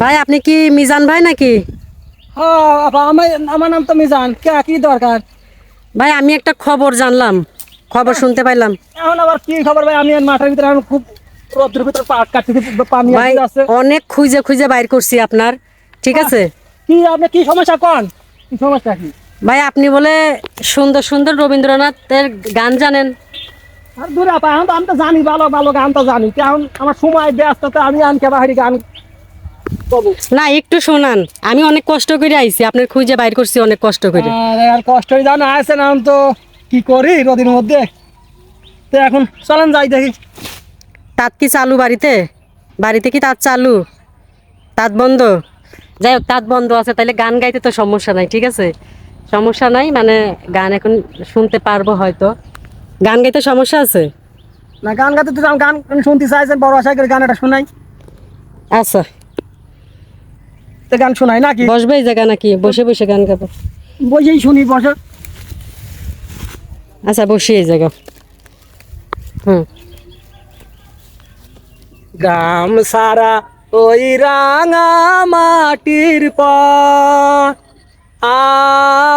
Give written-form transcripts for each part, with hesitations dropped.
ভাই আপনি কি মিজান ভাই নাকি? হ্যাঁ আপা, আমার নাম তো মিজান। কি দরকার? ভাই আমি একটা খবর জানলাম, খবর শুনতে পাইলাম। এখন আবার কি খবর ভাই? আমি আর মাঠের ভিতরে এখন খুব রোদ্রের ভিতরে পাট কাটতেছি, পানি ভাই আছে। অনেক খুঁজে খুঁজে বাইর করছি আপনার, ঠিক আছে? কি আপনি কি সমস্যা কোন? কি সমস্যা কি? ভাই আপনি বলে সুন্দর সুন্দর রবীন্দ্রনাথের গান জানেন। আর দূরে আপা, আমি তো জানি, ভালো ভালো গান তো জানি। কারণ আমার সময় ব্যস্ত, তো আমি আনকে বাহারি গান কব। না একটু শোনান, আমি অনেক কষ্ট করে আইছি, আপনার খুঁজে বাইর করছি অনেক কষ্ট করে। আর কষ্ট হয়ে যাও না, আছে না? আমি তো কি করি রোদির মধ্যে। তো এখন চলেন যাই দেখি। তাঁত কি চালু বাড়িতে? বাড়িতে কি তাঁত চালু? তাঁত বন্ধ? যাই হোক, তাঁত বন্ধ আছে তাহলে গান গাইতে তো সমস্যা নাই, ঠিক আছে? সমস্যা নাই, মানে গান এখন শুনতে পারবো হয়তো। গান গাইতে সমস্যা আছে? না, গান গাইতে তো গান শুনতে চাইছেন, বড় আশা করে গান একটা শোনাই। আচ্ছা তো গান শোনাই নাকি? বসবে এই জায়গা নাকি বসে বসে গান গাবো? বসেই শুনি, বসে। আচ্ছা বসে এই জায়গা। হুম। গ্রাম সারা ওই রাঙা মাটির পর আমার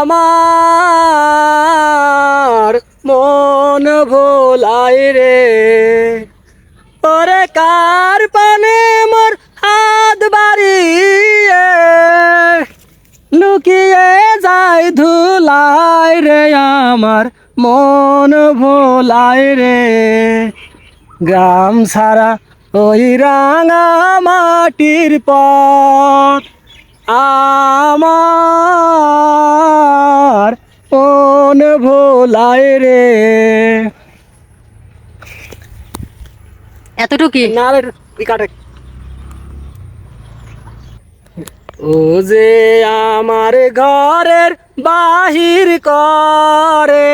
মন ভোলাই রে। ওরে কার পানে মোর হাত বাড়িয়ে লুকিয়ে যায় ধুলাই রে, আমার মন ভোলাই রে। গ্রাম সারা ওই রাঙা মাটির পথ আমার মন ভোলাই রে। এতটুকি? না রে, কাটে। ও যে আমার ঘরের বাহির করে,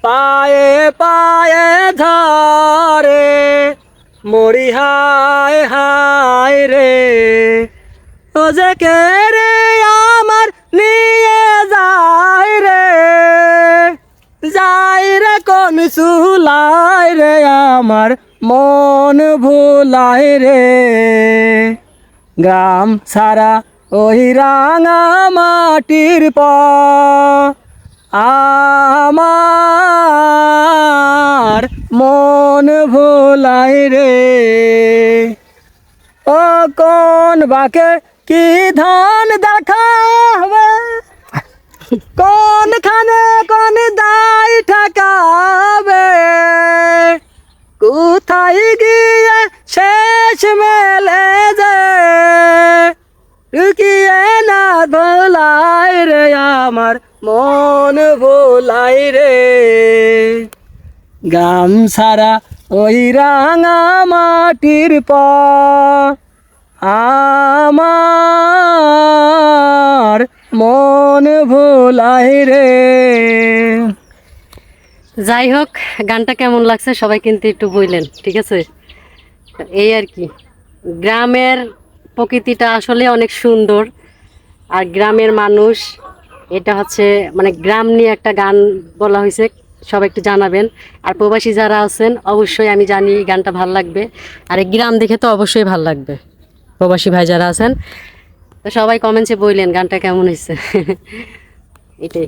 পায়ে পায়ে ধরে, মরি হায় হায় রে। ও যে কে রে আমার নিয়ে যায় রে, যায় রে কোন চুলাই রে, আমার মন ভোলায় রে। গ্রাম সারা ওই রাঙা মাটির পর আমার মন ভোলায় রে। ও কোন বাকে কি ধান দেখাবে, কোনখানে কোন দায় ঠেকাবে, কোথায় গিয়ে শেষ মেলে যে রুকিয়ে না ভোলাই রে, আমার মন ভোলাই রে। গ্রাম সারা ওই রাঙা মাটির পর আমার মন ভোলাই রে। যাই হোক, গানটা কেমন লাগছে সবাই কিন্তু একটু বললেন, ঠিক আছে? এই আর কি, গ্রামের প্রকৃতিটা আসলে অনেক সুন্দর। আর গ্রামের মানুষ, এটা হচ্ছে মানে গ্রাম নিয়ে একটা গান বলা হয়েছে, সবাই একটু জানাবেন। আর প্রবাসী যারা আছেন অবশ্যই আমি জানি গানটা ভাল লাগবে, আর এই গ্রাম দেখে তো অবশ্যই ভাল লাগবে। প্রবাসী ভাই যারা আছেন তো সবাই কমেন্টসে বললেন গানটা কেমন হয়েছে। এটাই।